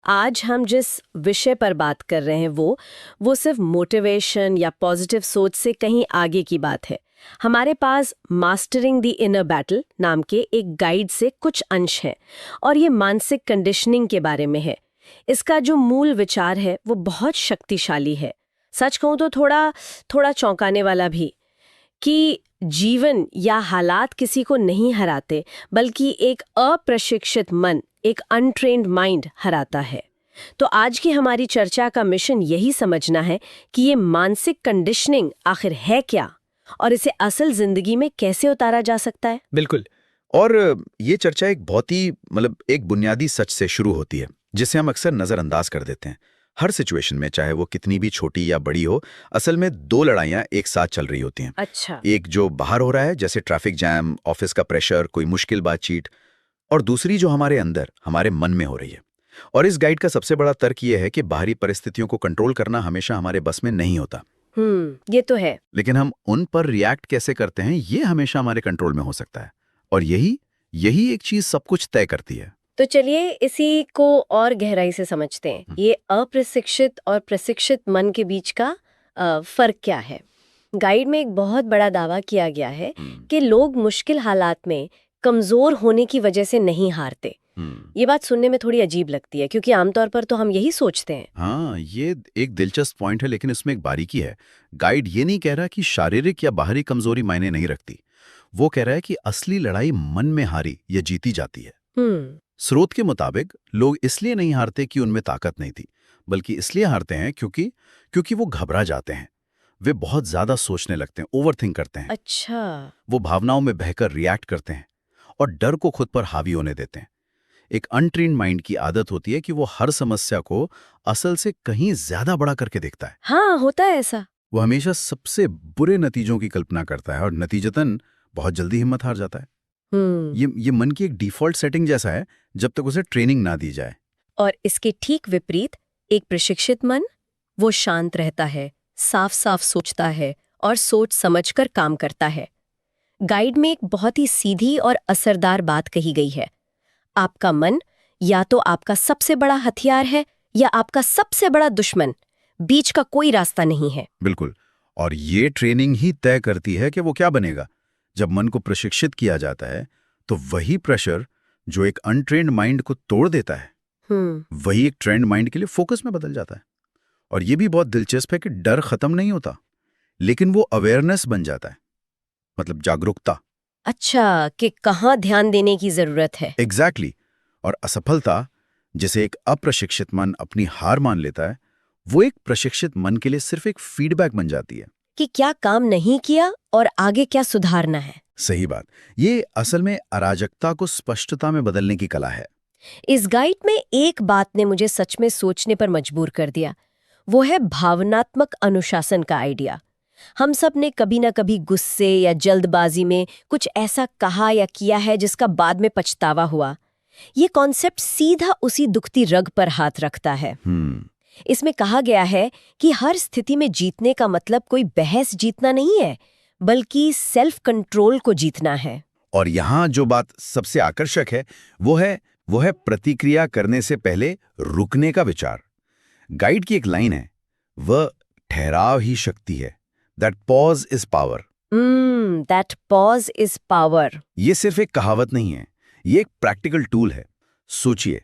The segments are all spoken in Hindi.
आज हम जिस विषय पर बात कर रहे हैं वो सिर्फ मोटिवेशन या पॉजिटिव सोच से कहीं आगे की बात है। हमारे पास मास्टरिंग द इनर बैटल नाम के एक गाइड से कुछ अंश हैं और ये मानसिक कंडीशनिंग के बारे में है। इसका जो मूल विचार है वो बहुत शक्तिशाली है। सच कहूँ तो थोड़ा चौंकाने वाला भी, कि जीवन या हालात किसी को नहीं हराते बल्कि एक अप्रशिक्षित मन, एक अनट्रेन्ड माइंड हराता है। तो आज की हमारी चर्चा का मिशन यही समझना है कि ये मानसिक कंडीशनिंग आखिर है क्या और इसे असल जिंदगी में कैसे उतारा जा सकता है। बिल्कुल। और ये चर्चा एक बहुत ही एक बुनियादी सच से शुरू होती है जिसे हम अक्सर नजरअंदाज कर देते हैं। हर सिचुएशन में, चाहे वो कितनी भी छोटी या बड़ी हो, असल में दो लड़ाइयां एक साथ चल रही होती हैं। अच्छा। एक जो बाहर हो रहा है, जैसे ट्रैफिक जैम, ऑफिस का प्रेशर, कोई मुश्किल बातचीत, और दूसरी जो हमारे अंदर, हमारे मन में हो रही है। और इस गाइड का सबसे बड़ा तर्क ये है कि बाहरी परिस्थितियों को कंट्रोल करना हमेशा हमारे बस में नहीं होता। ये तो है। लेकिन हम उन पर रिएक्ट कैसे करते हैं, ये हमेशा हमारे कंट्रोल में हो सकता है। और यही एक चीज सब कुछ तय करती है। तो चलिए इसी को और गहराई से समझते हैं। ये अप्रशिक्षित और प्रशिक्षित मन के बीच का फर्क क्या है। गाइड में एक बहुत बड़ा दावा किया गया है कि लोग मुश्किल हालात में कमजोर होने की वजह से नहीं हारते। ये बात सुनने में थोड़ी अजीब लगती है क्योंकि आमतौर पर तो हम यही सोचते हैं। हाँ, ये एक दिलचस्प पॉइंट है, लेकिन इसमें एक बारीकी है। गाइड ये नहीं कह रहा कि शारीरिक या बाहरी कमजोरी मायने नहीं रखती। वो कह रहा है कि असली लड़ाई मन में हारी या जीती जाती है। स्रोत के मुताबिक लोग इसलिए नहीं हारते कि उनमें ताकत नहीं थी, बल्कि इसलिए हारते हैं क्योंकि वो घबरा जाते हैं। वे बहुत ज्यादा सोचने लगते हैं, ओवरथिंक करते हैं। अच्छा। वो भावनाओं में बहकर रिएक्ट करते हैं और डर को खुद पर हावी होने देते हैं। एक अनट्रेन्ड माइंड की आदत होती है कि वो हर समस्या को असल से कहीं ज्यादा बड़ा करके देखता है। हाँ, होता है ऐसा। वो हमेशा सबसे बुरे नतीजों की कल्पना करता है और नतीजतन बहुत जल्दी हिम्मत हार जाता है। ये मन की एक डिफॉल्ट सेटिंग जैसा है जब तक उसे ट्रेनिंग ना दी जाए। और इसके ठीक विपरीत एक प्रशिक्षित मन, वो शांत रहता है, साफ साफ सोचता है और सोच समझकर काम करता है। गाइड में एक बहुत ही सीधी और असरदार बात कही गई है। आपका मन या तो आपका सबसे बड़ा हथियार है या आपका सबसे बड़ा दुश्मन। बीच का कोई रास्ता नहीं है। बिल्कुल। और ये ट्रेनिंग ही तय करती है कि वो क्या बनेगा। जब मन को प्रशिक्षित किया जाता है तो वही प्रेशर जो एक अनट्रेन्ड माइंड को तोड़ देता है, वही एक ट्रेंड माइंड के लिए फोकस में बदल जाता है। और ये भी बहुत दिलचस्प है कि डर खत्म नहीं होता, लेकिन वो अवेयरनेस बन जाता है, मतलब जागरूकता। अच्छा, कि कहाँ ध्यान देने की जरूरत है। एग्जैक्टली। और असफलता, जिसे एक अप्रशिक्षित मन अपनी हार मान लेता है, वो एक प्रशिक्षित मन के लिए सिर्फ एक फीडबैक बन जाती है कि क्या काम नहीं किया और आगे क्या सुधारना है। सही बात। ये असल में अराजकता को स्पष्टता में बदलने की कला है। इस गाइड में एक बात ने मुझे सच में सोचने पर मजबूर कर दिया। वो है भावनात्मक अनुशासन का आइडिया। हम सब ने कभी ना कभी गुस्से या जल्दबाजी में कुछ ऐसा कहा या किया है जिसका बाद में पछतावा हुआ। ये कॉन्सेप्ट सीधा उसी दुखती रग पर हाथ रखता है। इसमें कहा गया है कि हर स्थिति में जीतने का मतलब कोई बहस जीतना नहीं है, बल्कि सेल्फ कंट्रोल को जीतना है। और यहाँ जो बात सबसे आकर्षक है वो है प्रतिक्रिया करने से पहले रुकने का विचार। गाइड की एक लाइन है, वह ठहराव ही शक्ति है। That pause is power. That pause is power. ये सिर्फ एक कहावत नहीं है, ये एक प्रैक्टिकल टूल है। सोचिए,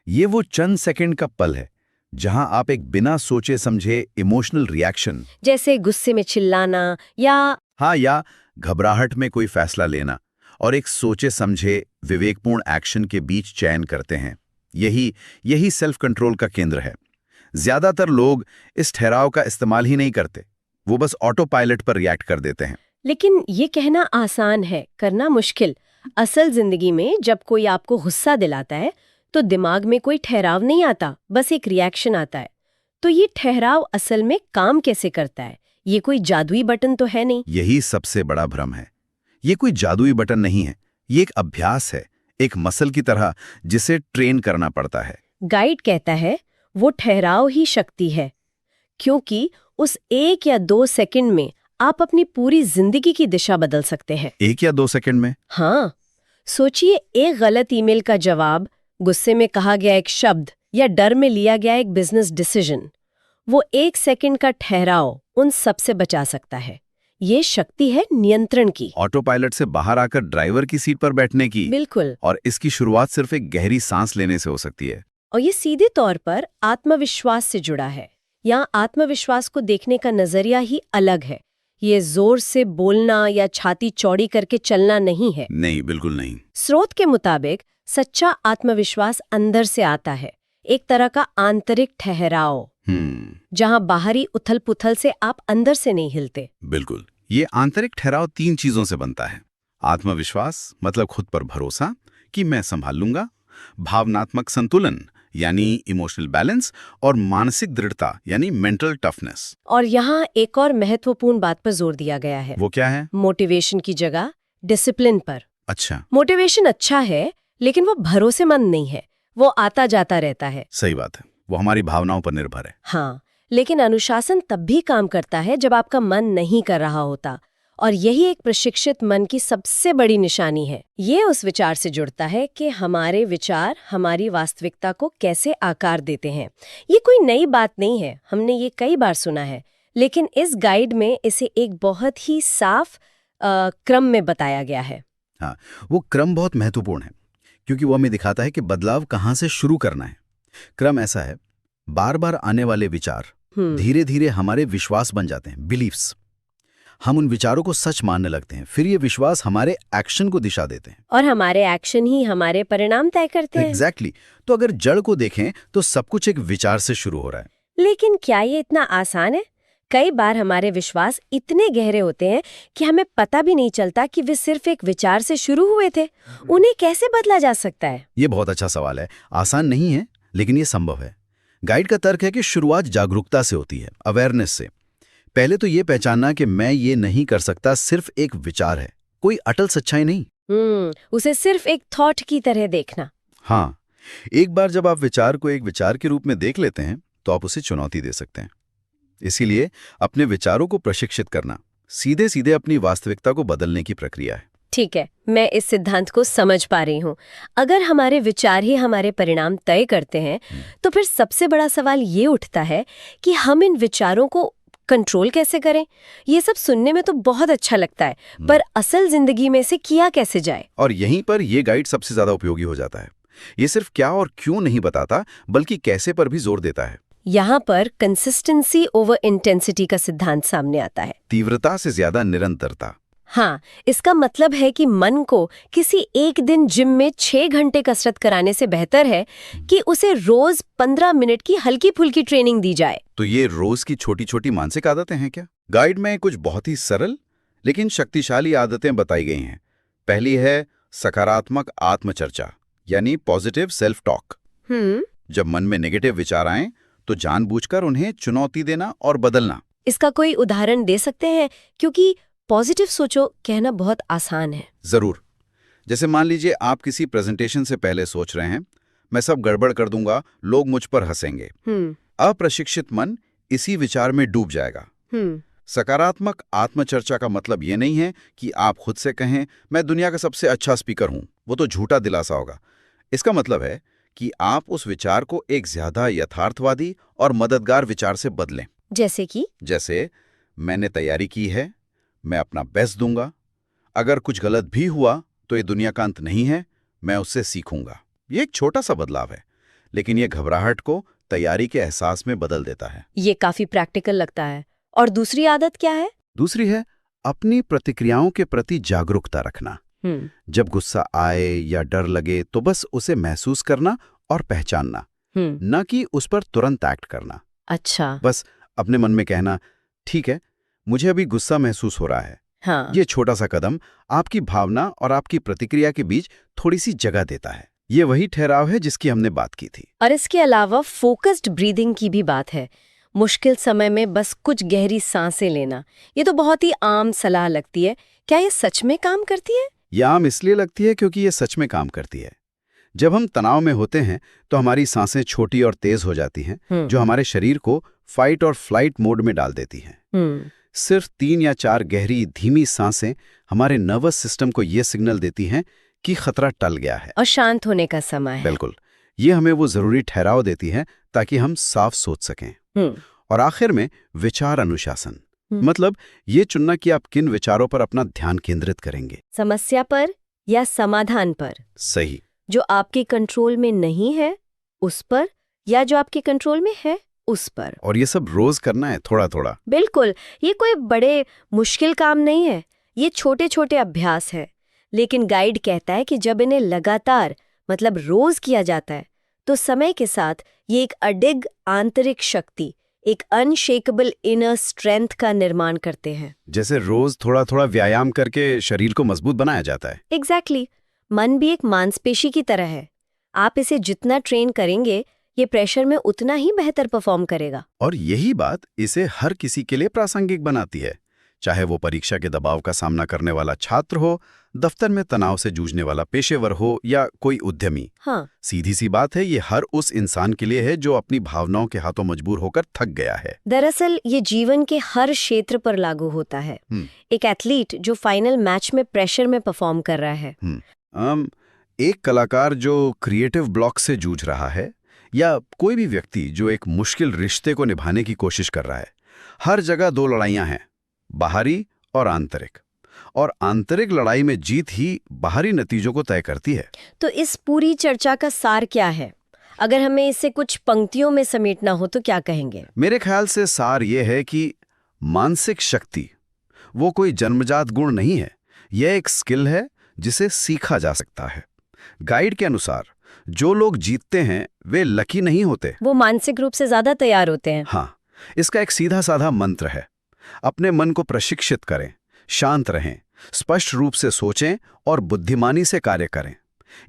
ये वो चंद सेकंड का पल है जहां आप एक बिना सोचे समझे इमोशनल रिएक्शन, जैसे गुस्से में चिल्लाना या घबराहट में कोई फैसला लेना, और एक सोचे समझे विवेकपूर्ण एक्शन के बीच चयन करते हैं। यही सेल्फ कंट्रोल का केंद्र है। ज्यादातर लोग इस ठहराव का इस्तेमाल ही नहीं करते, वो बस ऑटो पायलट पर रिएक्ट कर देते हैं। लेकिन ये कहना आसान है, करना मुश्किल। असल जिंदगी में जब कोई आपको गुस्सा दिलाता है तो दिमाग में कोई ठहराव नहीं आता, बस एक रिएक्शन आता है। तो ये ठहराव असल में काम कैसे करता है? ये कोई जादुई बटन तो है नहीं। यही सबसे बड़ा भ्रम है। ये कोई जादुई बटन नहीं है, ये एक अभ्यास है, एक मसल की तरह जिसे ट्रेन करना पड़ता है। गाइड कहता है वो ठहराव ही शक्ति है, क्योंकि उस 1 या 2 सेकंड में आप अपनी पूरी जिंदगी की दिशा बदल सकते हैं। 1 या 2 सेकंड में? हाँ, सोचिए, एक गलत ईमेल का जवाब, गुस्से में कहा गया एक शब्द या डर में लिया गया एक बिजनेस डिसीजन, वो 1 सेकंड का ठहराव उन सब से बचा सकता है। ये शक्ति है नियंत्रण की। ऑटो पायलट से बाहर आकर ड्राइवर की सीट पर बैठने की। बिल्कुल। और इसकी शुरुआत सिर्फ एक गहरी सांस लेने से हो सकती है। और ये सीधे तौर पर आत्मविश्वास से जुड़ा है। यहाँ आत्मविश्वास को देखने का नजरिया ही अलग है। ये जोर से बोलना या छाती चौड़ी करके चलना नहीं है। नहीं, बिल्कुल नहीं। स्रोत के मुताबिक सच्चा आत्मविश्वास अंदर से आता है, एक तरह का आंतरिक ठहराव, जहां बाहरी उथल पुथल से आप अंदर से नहीं हिलते। बिल्कुल। ये आंतरिक ठहराव 3 चीजों से बनता है। आत्मविश्वास मतलब खुद पर भरोसा कि मैं संभाल लूंगा, भावनात्मक संतुलन यानी इमोशनल बैलेंस, और मानसिक दृढ़ता यानी मेंटल टफनेस। और यहाँ एक और महत्वपूर्ण बात पर जोर दिया गया है। वो क्या है? मोटिवेशन की जगह डिसिप्लिन पर। अच्छा। मोटिवेशन अच्छा है, लेकिन वो भरोसेमंद नहीं है, वो आता जाता रहता है। सही बात है, वो हमारी भावनाओं पर निर्भर है। हाँ, लेकिन अनुशासन तब भी काम करता है जब आपका मन नहीं कर रहा होता, और यही एक प्रशिक्षित मन की सबसे बड़ी निशानी है। ये उस विचार से जुड़ता है कि हमारे विचार हमारी वास्तविकता को कैसे आकार देते हैं। ये कोई नई बात नहीं है, हमने ये कई बार सुना है, लेकिन इस गाइड में इसे एक बहुत ही साफ क्रम में बताया गया है। हाँ, वो क्रम बहुत महत्वपूर्ण है, क्योंकि वो हमें दिखाता है कि बदलाव कहाँ से शुरू करना है। क्रम ऐसा है, बार बार आने वाले विचार धीरे धीरे हमारे विश्वास बन जाते हैं, बिलीफ्स। हम उन विचारों को सच मानने लगते हैं, फिर ये विश्वास हमारे एक्शन को दिशा देते हैं, और हमारे एक्शन ही हमारे परिणाम तय करते हैं। एग्जैक्टली। तो अगर जड़ को देखें तो सब कुछ एक विचार से शुरू हो रहा है। लेकिन क्या ये इतना आसान है? कई बार हमारे विश्वास इतने गहरे होते हैं कि हमें पता भी नहीं चलता कि वे सिर्फ एक विचार से शुरू हुए थे। उन्हें कैसे बदला जा सकता है? ये बहुत अच्छा सवाल है। आसान नहीं है, लेकिन ये संभव है। गाइड का तर्क है कि शुरुआत जागरूकता से होती है, अवेयरनेस से। पहले तो ये पहचानना कि मैं ये नहीं कर सकता सिर्फ एक विचार है, कोई अटल सच्चाई नहीं। उसे सिर्फ एक थॉट की तरह देखना। हाँ, एक बार जब आप विचार को एक विचार के रूप में देख लेते हैं तो आप उसे चुनौती दे सकते हैं। इसीलिए अपने विचारों को प्रशिक्षित करना सीधे सीधे अपनी वास्तविकता को बदलने की प्रक्रिया है। ठीक है, मैं इस सिद्धांत को समझ पा रही हूँ। अगर हमारे विचार ही हमारे परिणाम तय करते हैं, तो फिर सबसे बड़ा सवाल ये उठता है कि हम इन विचारों को कंट्रोल कैसे करें? ये सब सुनने में तो बहुत अच्छा लगता है, पर असल जिंदगी में से किया कैसे जाए? और यहीं पर ये गाइड सबसे ज्यादा उपयोगी हो जाता है। ये सिर्फ क्या और क्यों नहीं बताता, बल्कि कैसे पर भी जोर देता है। यहाँ पर कंसिस्टेंसी ओवर इंटेंसिटी का सिद्धांत सामने आता है। तीव्रता से ज्यादा निरंतरता। हाँ, इसका मतलब है कि मन को किसी एक दिन जिम में 6 घंटे कसरत कराने से बेहतर है कि उसे रोज 15 मिनट की हल्की फुल्की ट्रेनिंग दी जाए। तो ये रोज की छोटी छोटी मानसिक आदतें हैं क्या? गाइड में कुछ बहुत ही सरल लेकिन शक्तिशाली आदतें बताई गई हैं। पहली है सकारात्मक आत्मचर्चा, यानी पॉजिटिव सेल्फ टॉक। जब मन में नेगेटिव विचार आएं तो जानबूझकर उन्हें चुनौती देना और बदलना। इसका कोई उदाहरण दे सकते हैं? क्योंकि पॉजिटिव सोचो कहना बहुत आसान है। जरूर। जैसे मान लीजिए आप किसी प्रेजेंटेशन से पहले सोच रहे हैं, मैं सब गड़बड़ कर दूंगा, लोग मुझ पर हंसेंगे। अप्रशिक्षित मन इसी विचार में डूब जाएगा। सकारात्मक आत्मचर्चा का मतलब ये नहीं है कि आप खुद से कहें मैं दुनिया का सबसे अच्छा स्पीकर हूं, वो तो झूठा दिलासा होगा। इसका मतलब है कि आप उस विचार को एक ज्यादा यथार्थवादी और मददगार विचार से बदलें। जैसे मैंने तैयारी की है, मैं अपना बेस्ट दूंगा, अगर कुछ गलत भी हुआ तो ये दुनिया का अंत नहीं है, मैं उससे सीखूंगा। ये एक छोटा सा बदलाव है, लेकिन ये घबराहट को तैयारी के एहसास में बदल देता है। ये काफी प्रैक्टिकल लगता है। और दूसरी आदत क्या है? दूसरी है अपनी प्रतिक्रियाओं के प्रति जागरूकता रखना। जब गुस्सा आए या डर लगे तो बस उसे महसूस करना और पहचानना, न कि उस पर तुरंत एक्ट करना। अच्छा। बस अपने मन में कहना, ठीक है, मुझे अभी गुस्सा महसूस हो रहा है। हाँ। ये छोटा सा कदम आपकी भावना और आपकी प्रतिक्रिया के बीच थोड़ी सी जगह देता है। ये वही ठहराव है जिसकी हमने बात की थी। और इसके अलावा फोकस्ड ब्रीदिंग की भी बात है। मुश्किल समय में बस कुछ गहरी सांसें लेना, ये तो बहुत ही आम सलाह लगती है। क्या ये सच में काम करती है? ये आम इसलिए लगती है क्योंकि ये सच में काम करती है। जब हम तनाव में होते हैं तो हमारी सांसें छोटी और तेज हो जाती हैं, जो हमारे शरीर को फाइट और फ्लाइट मोड में डाल देती हैं। सिर्फ 3 या 4 गहरी धीमी सांसें हमारे नर्वस सिस्टम को ये सिग्नल देती हैं कि खतरा टल गया है और शांत होने का समय है। बिल्कुल। ये हमें वो जरूरी ठहराव देती हैं ताकि हम साफ सोच सकें। और आखिर में विचार अनुशासन, मतलब ये चुनना कि आप किन विचारों पर अपना ध्यान केंद्रित करेंगे। समस्या पर या समाधान पर? सही। जो आपके कंट्रोल में नहीं है उस पर, या जो आपके कंट्रोल में है उस पर। और ये सब रोज करना है, थोड़ा थोड़ा। बिल्कुल, ये कोई बड़े मुश्किल काम नहीं है, ये छोटे छोटे अभ्यास है। लेकिन गाइड कहता है कि जब इन्हें लगातार, मतलब रोज किया जाता है, तो समय के साथ ये एक अडिग आंतरिक शक्ति, एक अनशेकेबल इनर स्ट्रेंथ का निर्माण करते हैं। जैसे रोज थोड़ा थोड़ा व्यायाम करके शरीर को मजबूत बनाया जाता है। एग्जैक्टली। मन भी एक मांसपेशी की तरह है। आप इसे जितना ट्रेन करेंगे, ये प्रेशर में उतना ही बेहतर परफॉर्म करेगा। और यही बात इसे हर किसी के लिए प्रासंगिक बनाती है, चाहे वो परीक्षा के दबाव का सामना करने वाला छात्र हो, दफ्तर में तनाव से जूझने वाला पेशेवर हो, या कोई उद्यमी। हाँ। सीधी सी बात है, ये हर उस इंसान के लिए है जो अपनी भावनाओं के हाथों मजबूर होकर थक गया है। दरअसल ये जीवन के हर क्षेत्र पर लागू होता है। एक एथलीट जो फाइनल मैच में प्रेशर में परफॉर्म कर रहा है, एक कलाकार जो क्रिएटिव ब्लॉक से जूझ रहा है, या कोई भी व्यक्ति जो एक मुश्किल रिश्ते को निभाने की कोशिश कर रहा है, हर जगह दो लड़ाइयां हैं, बाहरी और आंतरिक। और आंतरिक लड़ाई में जीत ही बाहरी नतीजों को तय करती है। तो इस पूरी चर्चा का सार क्या है? अगर हमें इसे कुछ पंक्तियों में समेटना हो तो क्या कहेंगे? मेरे ख्याल से सार ये है कि मानसिक शक्ति वो कोई जन्मजात गुण नहीं है, यह एक स्किल है जिसे सीखा जा सकता है। गाइड के अनुसार जो लोग जीतते हैं वे लकी नहीं होते, वो मानसिक रूप से ज्यादा तैयार होते हैं। हाँ, इसका एक सीधा साधा मंत्र है, अपने मन को प्रशिक्षित करें, शांत रहें, स्पष्ट रूप से सोचें और बुद्धिमानी से कार्य करें।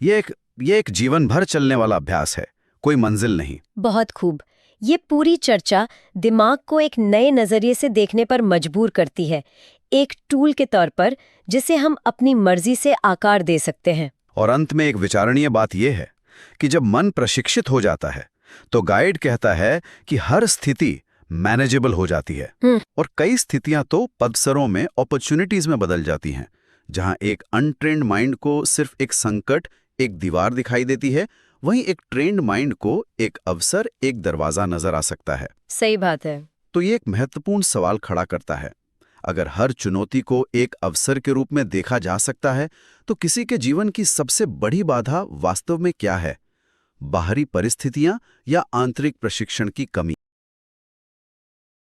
यह एक जीवन भर चलने वाला अभ्यास है, कोई मंजिल नहीं। बहुत खूब। ये पूरी चर्चा दिमाग को एक नए नजरिए से देखने पर मजबूर करती है, एक टूल के तौर पर जिसे हम अपनी मर्जी से आकार दे सकते हैं। और अंत में एक विचारणीय बात यह है कि जब मन प्रशिक्षित हो जाता है तो गाइड कहता है कि हर स्थिति मैनेजेबल हो जाती है। और कई स्थितियां तो पदसरों में अपॉर्चुनिटीज में बदल जाती हैं, जहां एक अनट्रेन्ड माइंड को सिर्फ एक संकट, एक दीवार दिखाई देती है, वहीं एक ट्रेन्ड माइंड को एक अवसर, एक दरवाजा नजर आ सकता है। सही बात है। तो ये एक महत्वपूर्ण सवाल खड़ा करता है, अगर हर चुनौती को एक अवसर के रूप में देखा जा सकता है तो किसी के जीवन की सबसे बड़ी बाधा वास्तव में क्या है? बाहरी परिस्थितियां या आंतरिक प्रशिक्षण की कमी?